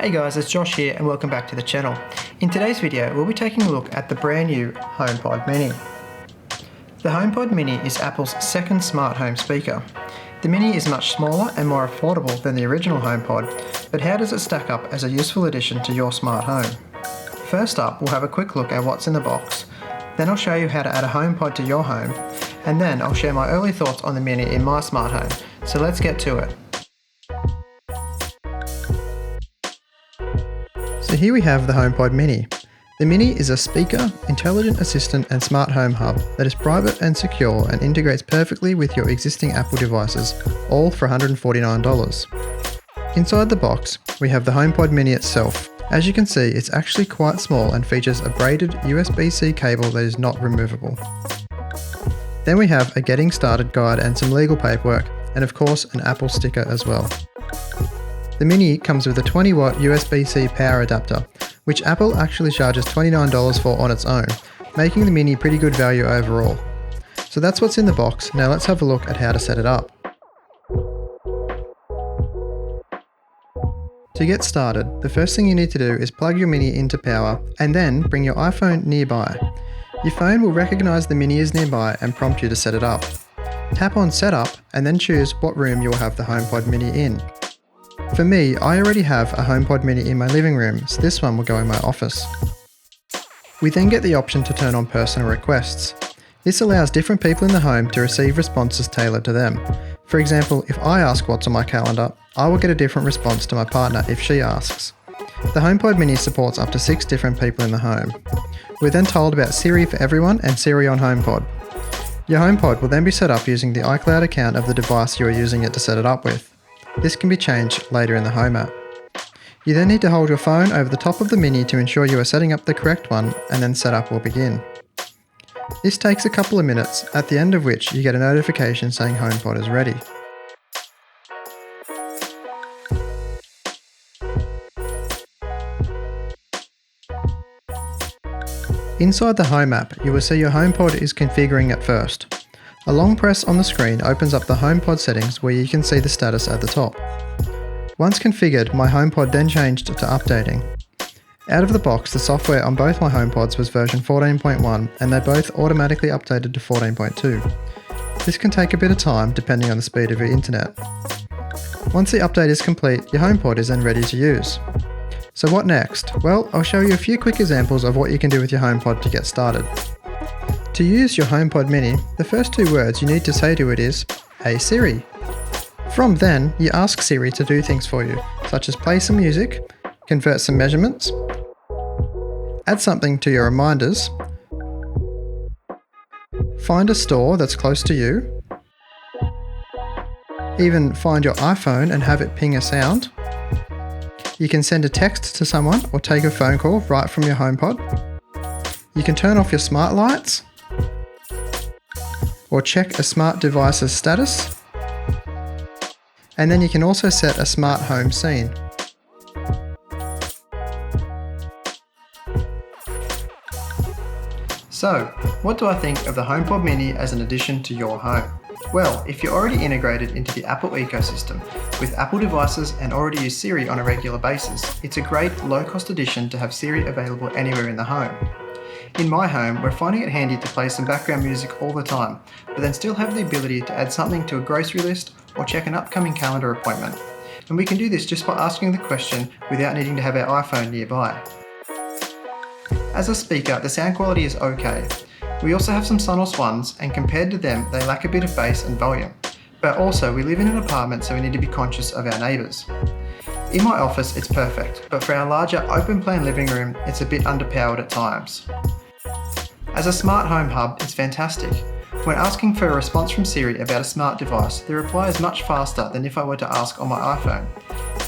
Hey guys, it's Josh here and welcome back to the channel. In today's video, we'll be taking a look at the brand new HomePod Mini. The HomePod Mini is Apple's second smart home speaker. The Mini is much smaller and more affordable than the original HomePod, but how does it stack up as a useful addition to your smart home? First up, we'll have a quick look at what's in the box, then I'll show you how to add a HomePod to your home, and then I'll share my early thoughts on the Mini in my smart home. So let's get to it. So here we have the HomePod Mini. The Mini is a speaker, intelligent assistant and smart home hub that is private and secure and integrates perfectly with your existing Apple devices, all for $149. Inside the box, we have the HomePod Mini itself. As you can see, it's actually quite small and features a braided USB-C cable that is not removable. Then we have a getting started guide and some legal paperwork, and of course an Apple sticker as well. The Mini comes with a 20-watt USB-C power adapter, which Apple actually charges $29 for on its own, making the Mini pretty good value overall. So that's what's in the box. Now let's have a look at how to set it up. To get started, the first thing you need to do is plug your Mini into power and then bring your iPhone nearby. Your phone will recognise the Mini is nearby and prompt you to set it up. Tap on Setup and then choose what room you will have the HomePod Mini in. For me, I already have a HomePod Mini in my living room, so this one will go in my office. We then get the option to turn on personal requests. This allows different people in the home to receive responses tailored to them. For example, if I ask what's on my calendar, I will get a different response to my partner if she asks. The HomePod Mini supports up to 6 different people in the home. We're then told about Siri for everyone and Siri on HomePod. Your HomePod will then be set up using the iCloud account of the device you are using it to set it up with. This can be changed later in the Home app. You then need to hold your phone over the top of the Mini to ensure you are setting up the correct one, and then setup will begin. This takes a couple of minutes, at the end of which you get a notification saying HomePod is ready. Inside the Home app, you will see your HomePod is configuring at first. A long press on the screen opens up the HomePod settings where you can see the status at the top. Once configured, my HomePod then changed to updating. Out of the box, the software on both my HomePods was version 14.1 and they both automatically updated to 14.2. This can take a bit of time depending on the speed of your internet. Once the update is complete, your HomePod is then ready to use. So what next? Well, I'll show you a few quick examples of what you can do with your HomePod to get started. To use your HomePod Mini, the first 2 words you need to say to it is, "Hey Siri." From then, you ask Siri to do things for you, such as play some music, convert some measurements, add something to your reminders, find a store that's close to you, even find your iPhone and have it ping a sound. You can send a text to someone or take a phone call right from your HomePod. You can turn off your smart lights, or check a smart device's status, and then you can also set a smart home scene. So, what do I think of the HomePod Mini as an addition to your home? Well, if you're already integrated into the Apple ecosystem with Apple devices and already use Siri on a regular basis, it's a great low-cost addition to have Siri available anywhere in the home. In my home, we're finding it handy to play some background music all the time, but then still have the ability to add something to a grocery list or check an upcoming calendar appointment. And we can do this just by asking the question without needing to have our iPhone nearby. As a speaker, the sound quality is okay. We also have some Sonos ones, and compared to them, they lack a bit of bass and volume. But also, we live in an apartment, so we need to be conscious of our neighbours. In my office, it's perfect, but for our larger open-plan living room, it's a bit underpowered at times. As a smart home hub, it's fantastic. When asking for a response from Siri about a smart device, the reply is much faster than if I were to ask on my iPhone.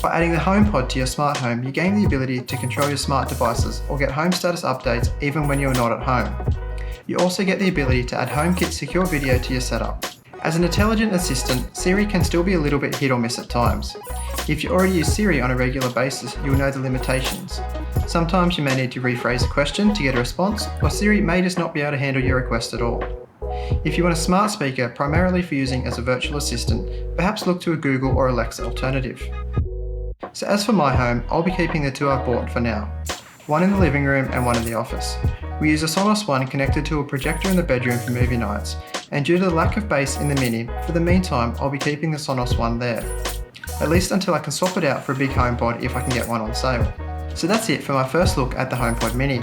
By adding the HomePod to your smart home, you gain the ability to control your smart devices or get home status updates even when you're not at home. You also get the ability to add HomeKit secure video to your setup. As an intelligent assistant, Siri can still be a little bit hit or miss at times. If you already use Siri on a regular basis, you'll know the limitations. Sometimes you may need to rephrase a question to get a response, or Siri may just not be able to handle your request at all. If you want a smart speaker primarily for using as a virtual assistant, perhaps look to a Google or Alexa alternative. So as for my home, I'll be keeping the two I've bought for now. One in the living room and one in the office. We use a Sonos one connected to a projector in the bedroom for movie nights, and due to the lack of bass in the Mini, for the meantime I'll be keeping the Sonos one there. At least until I can swap it out for a big HomePod if I can get one on sale. So that's it for my first look at the HomePod Mini.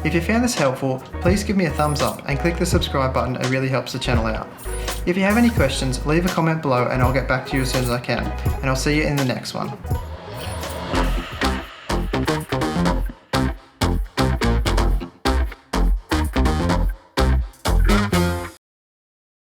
If you found this helpful, please give me a thumbs up and click the subscribe button, it really helps the channel out. If you have any questions, leave a comment below and I'll get back to you as soon as I can, and I'll see you in the next one.